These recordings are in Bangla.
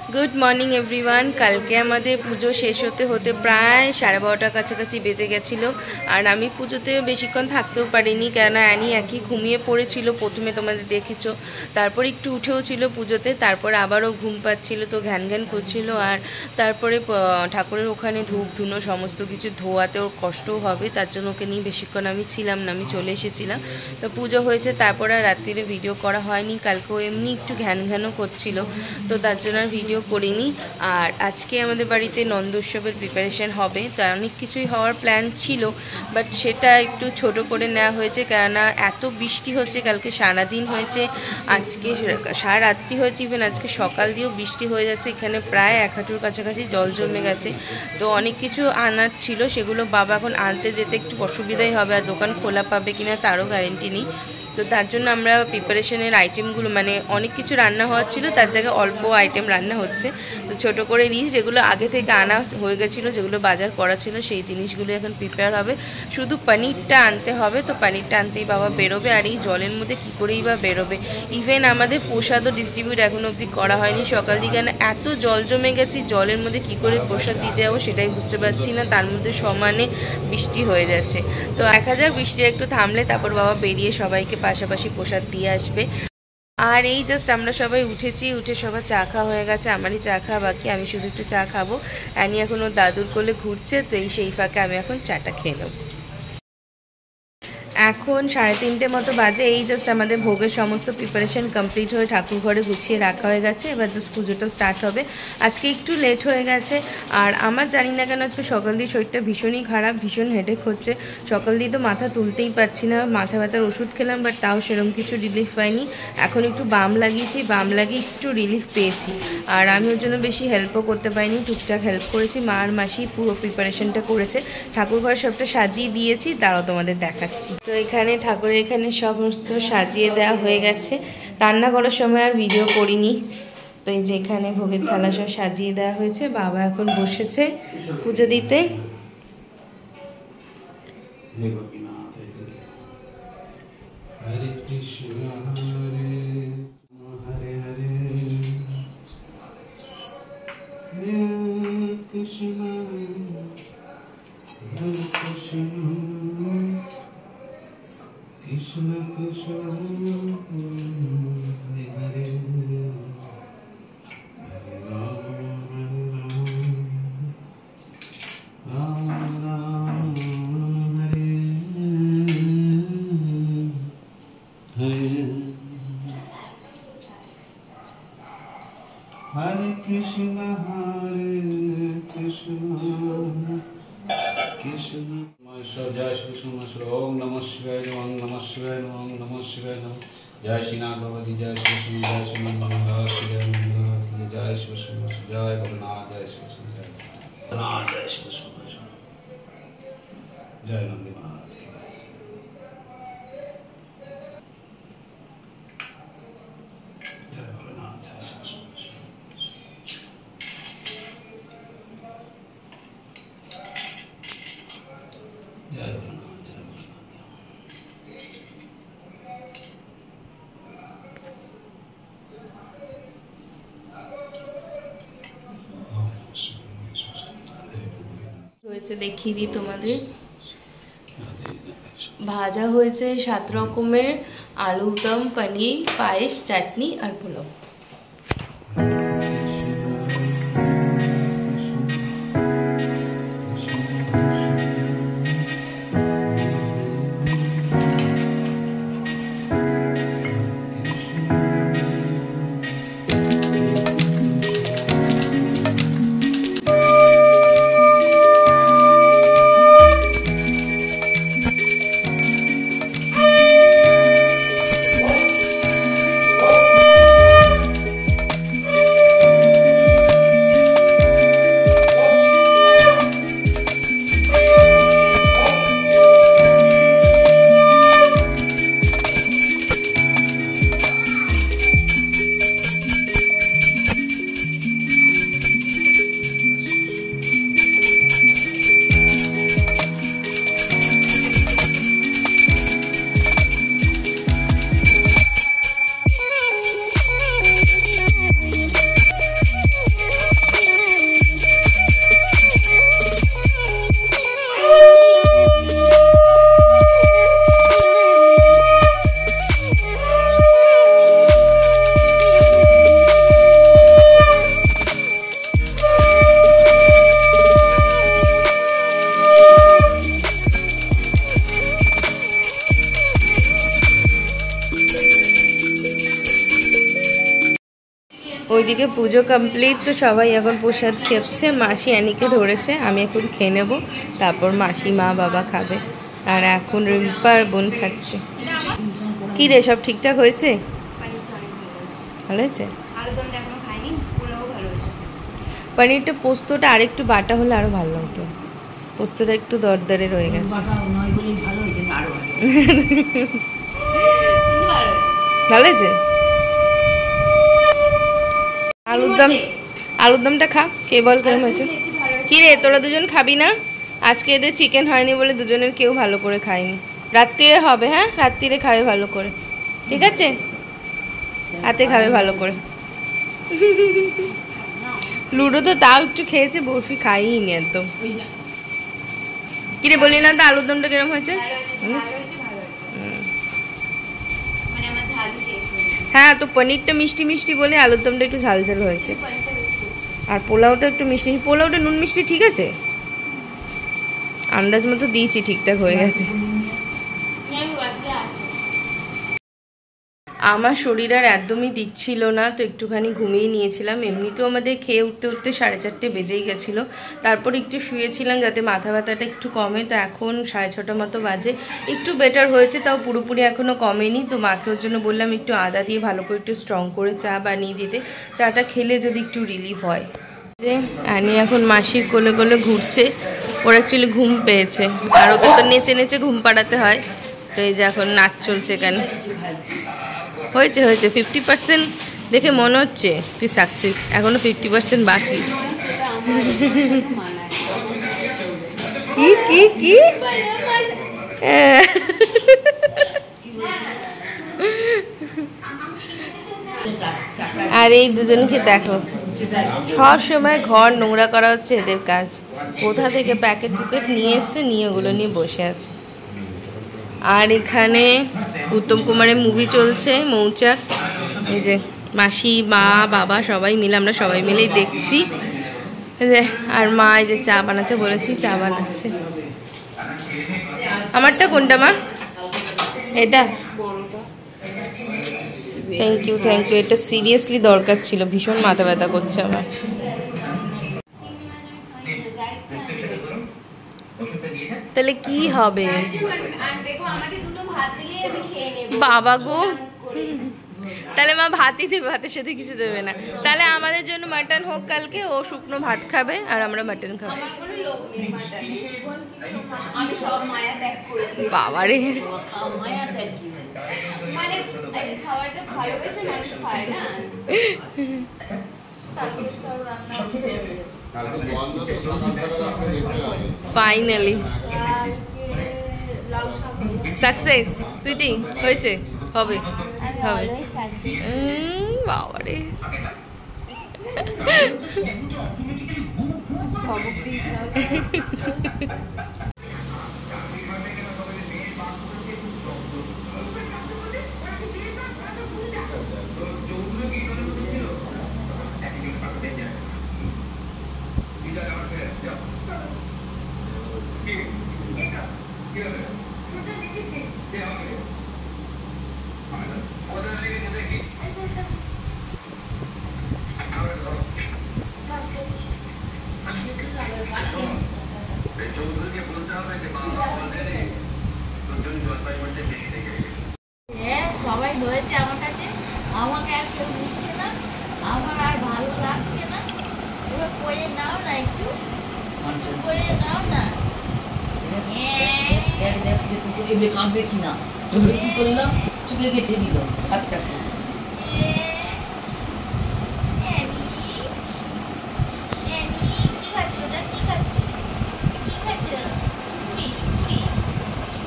Good morning everyone. कल के हमारे पुजो शेष होते होते प्राय 12:30 काछाकाछि बेजे गेछिलो और आमी पुजोते बेशिक्षण थाकतेও पारिনি কেন অ্যানি একই ঘুমিয়ে পড়েছিল। প্রথমে তোমাদের দেখেছো, তারপর একটু উঠেও ছিল পুজোতে, তারপর আবারও ঘুম পাচ্ছিল, তো ঘ্যান ঘ্যান করছিল। আর তারপরে ঠাকুরের ওখানে ধূপ ধুনো সমস্ত কিছু ধোয়াতে ওর কষ্টও হবে, তার জন্য ওকে নিয়ে বেশিক্ষণ আমি ছিলাম না, আমি চলে এসেছিলাম। তো পুজো হয়েছে, তারপর আর রাত্রিরে ভিডিও করা হয়নি। কালকেও এমনি একটু ঘ্যান ঘ্যানও করছিল, তো তার জন্য আর ভিডিও করিনি। আর আজকে আমাদের বাড়িতে নন্দ উৎসবের প্রিপারেশন হবে, তো অনেক কিছুই হওয়ার প্ল্যান ছিল, বাট সেটা একটু ছোট করে নেওয়া হয়েছে, কেননা এত বৃষ্টি হচ্ছে। কালকে সারাদিন হয়েছে, আজকে সারা রাত্রি হয়েছে, ইভেন আজকে সকাল দিয়েও বৃষ্টি হয়ে যাচ্ছে। এখানে প্রায় 1 হাঁটুর কাছাকাছি জল জমে গেছে, তো অনেক কিছু আনার ছিল, সেগুলো বাবা এখন আনতে যেতে একটু অসুবিধাই হবে, আর দোকান খোলা পাবে কিনা তারও গ্যারেন্টি নেই। তো তার জন্য আমরা প্রিপারেশনের আইটেমগুলো মানে অনেক কিছু রান্না হওয়ার ছিল, তার জায়গায় অল্প আইটেম রান্না হচ্ছে। তো ছোটো করে নিস, যেগুলো আগে থেকে আনা হয়ে গেছিলো, যেগুলো বাজার করা ছিল, সেই জিনিসগুলো এখন প্রিপেয়ার হবে। শুধু পনিরটা আনতে হবে, তো পনিরটা আনতেই বাবা বেরোবে। আর এই জলের মধ্যে কী করেই বা বেরোবে। ইভেন আমাদের প্রসাদও ডিস্ট্রিবিউট এখনও অবধি করা হয়নি সকাল দিকে, কেন এত জল জমে গেছে, জলের মধ্যে কী করে প্রসাদ দিতে যাবো সেটাই বুঝতে পারছি না। তার মধ্যে সমানে বৃষ্টি হয়ে যাচ্ছে, তো দেখা যাক বৃষ্টি একটু থামলে তারপর বাবা বেরিয়ে সবাইকে পাশাপাশি প্রসাদ দিয়ে আসবে। আর এই জাস্ট আমরা সবাই উঠেছি, উঠে সবার চা খাওয়া হয়ে গেছে, আমারই চা খাওয়া বাকি, আমি শুধু একটু চা খাবো। অ্যানি এখন ওর দাদুর কোলে ঘুরছে, তো সেই ফাঁকে আমি এখন চাটা খেয়ে নেব। এখন 3:30 মতো বাজে। এই জাস্ট আমাদের ভোগের সমস্ত প্রিপারেশন কমপ্লিট হয়ে ঠাকুর ঘরে গুছিয়ে রাখা হয়ে গেছে, এবার জাস্ট পুজোটা স্টার্ট হবে। আজকে একটু লেট হয়ে গেছে, আর আমার জানি না কেন আজকে সকাল দিয়ে শরীরটা ভীষণই খারাপ, ভীষণ হেডেক হচ্ছে। সকাল দিয়ে তো মাথা তুলতেই পারছি না, মাথা ব্যথার ওষুধ খেলাম, বাট তাও সেরকম কিছু রিলিফ পাইনি। এখন একটু বাম লাগিয়েছি, বাম লাগিয়ে একটু রিলিফ পেয়েছি। আর আমি ওর জন্য বেশি হেল্পও করতে পারিনি, টুকটাক হেল্প করেছি। মা আর মাসি পুরো প্রিপারেশনটা করেছে, ঠাকুর ঘর সবটা সাজিয়ে দিয়েছি, তারাও তোমাদের দেখাচ্ছি। তো এখানে ঠাকুরের এখানে সমস্ত সাজিয়ে দেওয়া হয়ে গেছে, রান্না করার সময় আর ভিডিও করিনি। তো এই যে এখানে ভোগের থালা সব সাজিয়ে দেওয়া হয়েছে, বাবা এখন বসেছে পুজো দিতে। Krishna Krishna Hare Hare Hare Ram Ram Hare Hare Hare Krishna Krishna जय श्री कृष्ण ओम नमः शिवाय ओम नमः शिवाय ओम नमः शिवाय जय श्री नाथ भगवती जय श्री कृष्ण जय श्री मंगल जय श्री कृष्ण जय भोलेनाथ जय श्री कृष्ण जय भोलेनाथ जय श्री कृष्ण जय नंदी महाराज जय भोलेनाथ जय श्री कृष्ण जय भोलेनाथ जय হয়েছে দেখিয়ে দিই তোমাদের। ভাজা হয়েছে 7 রকমের, আলুর দম, পনির, পায়েস, চাটনি আর পোলাও। এদিকে পুজো কমপ্লিট, তো সবাই এখন প্রসাদ খেচ্ছে। মাসি অ্যানিকে ধরেছে, আমি এখন খেয়ে নেবো, তারপর মাসি মা বাবা খাবে। আর এখন রিম্পার বোন খাচ্ছে। কি রে, সব ঠিকঠাক হয়েছে? ভালো হয়েছে। পনিরটা পোস্তটা আরেকটু বাটা হলে আরো ভালো হতো, পোস্তটা একটু দরদরে রয়ে গেছে। ভালো হয়েছে। আলুর দমটা খা, কে বল কেমন হয়েছে। কি রে, তোরা দুজন খাবি না? আজকে এদের চিকেন হয়নি বলে দুজনের কেউ ভালো করে খায়নি। রাত্রিরে হবে, হ্যাঁ রাত্রিরে খাবে ভালো করে, ঠিক আছে? হাতে খাবে ভালো করে। লুডো তো তাও একটু খেয়েছে, বরফি খাইনি একদম। কিরে বলি না তো আলুর দমটা কিরম হয়েছে? হ্যাঁ, তো পনিরটা মিষ্টি মিষ্টি বলে আলুর দমটা একটু ঝাল ঝাল হয়েছে। আর পোলাওটা একটু মিষ্টি, পোলাওটা নুন মিষ্টি ঠিক আছে, আন্দাজ মতো দিয়েছি, ঠিকঠাক হয়ে গেছে। আমার শরীর আর একদমই দিচ্ছিল না, তো একটুখানি ঘুমিয়ে নিয়েছিলাম। এমনিতেও আমাদের খেয়ে উঠতে উঠতে 4:30 বেজেই গেছিলো। তারপর একটু শুয়েছিলাম যাতে মাথা ব্যথাটা একটু কমে। তো এখন 6:30 মতো বাজে, একটু বেটার হয়েছে, তাও পুরোপুরি এখনও কমেনি। তো মাকে ওর জন্য বললাম একটু আদা দিয়ে ভালো করে একটু স্ট্রং করে চা বানিয়ে দিতে, চাটা খেলে যদি একটু রিলিফ হয়। যে অ্যানি এখন মাসির কোলে কোলে ঘুরছে, ওর অ্যাকচুয়ালি ঘুম পেয়েছে, আর ওকে তো নেচে নেচে ঘুম পাড়াতে হয়। তো এই যে এখন নাচ চলছে। কেন হয়েছে 50% দেখে মনে হচ্ছে তুই সাকসেস, এখনো 50% বাকি। কি কি কি আর এই দুজনকে দেখো, সব সময় ঘর নোংরা করা হচ্ছে এদের কাজ। কোথা থেকে প্যাকেট টুকেট নিয়ে এসছে, নিয়ে ওগুলো নিয়ে বসে আছে। আর এখানে উত্তম কুমারের মুভি চলছে মৌচাক। এই যে মাসি মা বাবা সবাই মিলে, আমরা সবাই মিলেই দেখছি। আর মা এই যে চা বানাতে বলেছি, চা বানাচ্ছে। আমারটা কোনটা মা? এটা? থ্যাংক ইউ থ্যাংক ইউ, এটা সিরিয়াসলি দরকার ছিল, ভীষণ মাথা ব্যথা করছে আমার। তাহলে কি হবে বাবা গো? তাহলে মা ভাতই দেবে, ভাতের সাথে কিছু দেবে না। তাহলে আমাদের জন্য মাটন হোক কালকে, ও শুকনো ভাত খাবে আর আমরা মাটন খাবো। বাবারে, ফাইনালি সাকসেস। সুইটি হয়েছে, হবে হবে। বাবারে ধমক দিয়েছে। সবাই হয়েছে আমার কাছে, আমাকে আর কেউ নিচ্ছে না, আমার আর ভালো লাগছে না। এবার কয়ে নাও না, একটু কয়ে নাও না। এমনি কাঁদবে কিনা, চোখে কি করলাম, চোখে গেছে দিল হাতটাকে।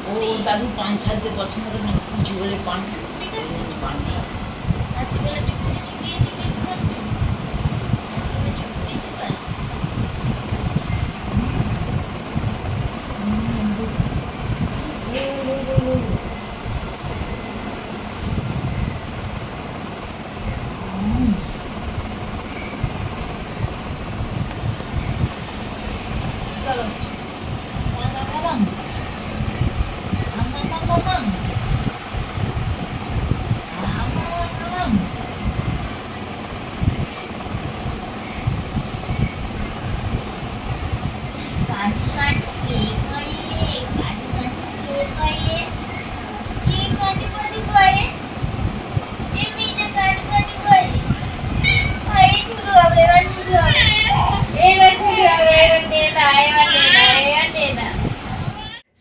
ও দাদু পান ছাড়তে পছন্দ করে না, কিছু বলে পান পান নেই। চলো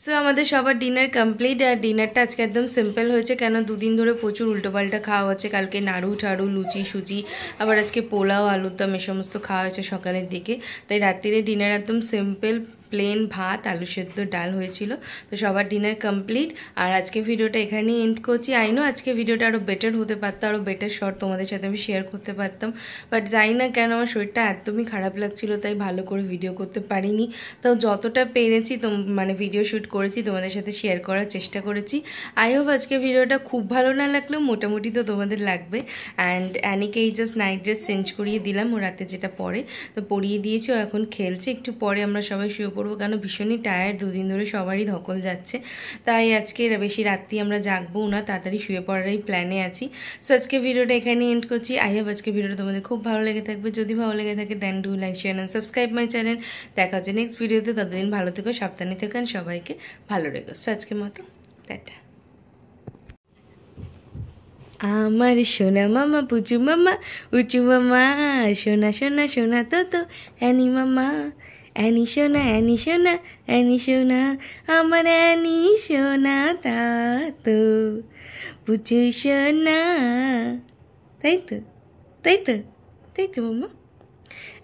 সো আমাদের সবার ডিনার কমপ্লিট। আর ডিনারটা আজকে একদম সিম্পল হয়েছে, কেন দুদিন ধরে প্রচুর উল্টোপাল্টা খাওয়া হচ্ছে। কালকে নাড়ু ঠাড়ু লুচি সুচি, আবার আজকে পোলাও আলুর দম এ সমস্ত খাওয়া হয়েছে সকালের দিকে। তাই রাত্রিরে ডিনার একদম সিম্পল প্লেন ভাত আলু সেদ্ধ ডাল হয়েছিল। তো সবার ডিনার কমপ্লিট। আর আজকে ভিডিওটা এখানেই এন্ড করছি। আইনো আজকে ভিডিওটা আরও বেটার হতে পারতো, আরও বেটার শর্ট তোমাদের সাথে আমি শেয়ার করতে পারতাম, বাট জানি না কেন আমার শরীরটা একদমই খারাপ লাগছিল, তাই ভালো করে ভিডিও করতে পারিনি। তাও যতটা পেরেছি মানে ভিডিও শ্যুট করেছি তোমাদের সাথে শেয়ার করার চেষ্টা করেছি। আই হোপ আজকে ভিডিওটা খুব ভালো না লাগলেও মোটামুটি তো তোমাদের লাগবে। অ্যান্ড অ্যানিকে এই জাস্ট নাইট ড্রেস চেঞ্জ করিয়ে দিলাম, ও রাতে যেটা পরে তো পরিয়ে দিয়েছি, ও এখন খেলছে। একটু পরে আমরা সবাই শুয়ে পড়বো, কেন ভীষণই টায়ার্ড, দুদিন ধরে সবারই ধকল যাচ্ছে। তাই আজকে বেশি রাত্রি আমরা জাগবো না, তাড়াতাড়ি শুয়ে পড়ারই প্ল্যানে আছি। সো আজকে ভিডিওটা এখানেই এন্ড করছি। আই হোপ আজকে ভিডিওটা তোমাদের খুব ভালো লেগে থাকবে। যদি ভালো লেগে থাকে then do like share and subscribe my channel. দেখা হচ্ছে নেক্সট ভিডিওতে, ততদিন ভালো থেকো, সাবধানে থেকো, সবাইকে ভালো রেখো। সো আজকের মতো টাটা। আমার সোনা মামা পুচু মামা উঁচু মামা, সোনা সোনা সোনা তো অ্যানি মামা, অ্যানি সোনা অ্যানি সোনা অ্যানি সোনা, আমার অ্যানি সোনা তা তো পুচু সোনা। তাই তো তাই তো তাই তো মামা।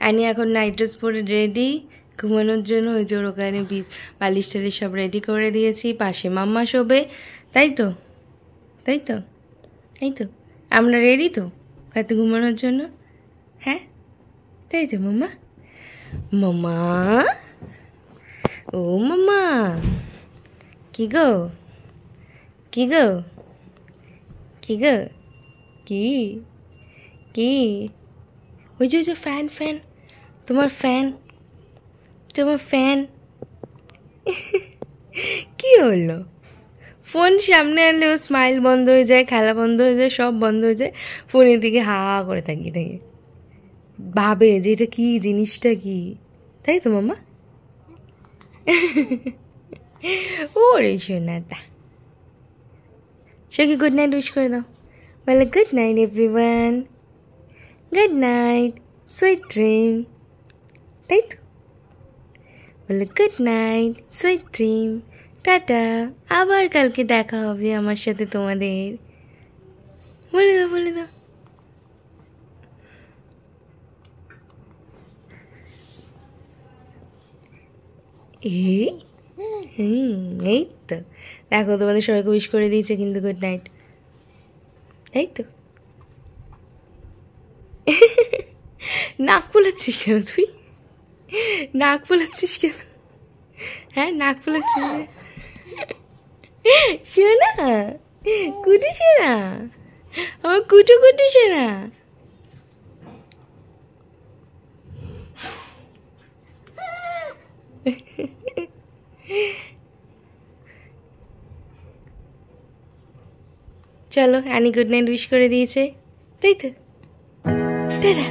অ্যানি এখন নাইট ড্রেস পরে রেডি ঘুমানোর জন্য। ওই জোর ওখানে বালিশ টালিশ সব রেডি করে দিয়েছি, পাশে মাম্মা শোবে। তাই তো তাই তো এই তো আমরা রেডি তো রাতে ঘুমানোর জন্য। হ্যাঁ তাই তো মাম্মা। মাম্মা ও মাম্মা, কি গো কি গো কি গো কি কি? ওই যে ফ্যান ফ্যান, তোমার ফ্যান তোমার ফ্যান কি হলো? ফোন সামনে আনলে ও স্মাইল বন্ধ হয়ে যায়, খেলা বন্ধ হয়ে যায়, সব বন্ধ হয়ে যায়। ফোনের দিকে হা করে তাকিয়ে থাকে, ভাবে যে এটা কী জিনিসটা কি। তাই তো মাম্মা? ওরে সোনাটা, সে গুড নাইট উইশ করে দাও। বলে good night everyone, good night, sweet dream. তাই তো বলে good night, sweet dream, tata, আবার কালকে দেখা হবে আমার সাথে তোমাদের। বলে দাও বলে দাও। এই তো দেখো তোমাদের সবাইকে উইশ করে দিয়েছে কিন্তু গুড নাইট। এই তো নাক ফুলাচ্ছিস কেন তুই? নাক ফুলাচ্ছিস কেন? হ্যাঁ নাক ফুলাচ্ছিস? শোনা কুটু শোনা, আমার কুটু কুটু শোনা। চলো অ্যানি গুড নাইট উইশ করে দিয়েছে, তাই তো টাটা।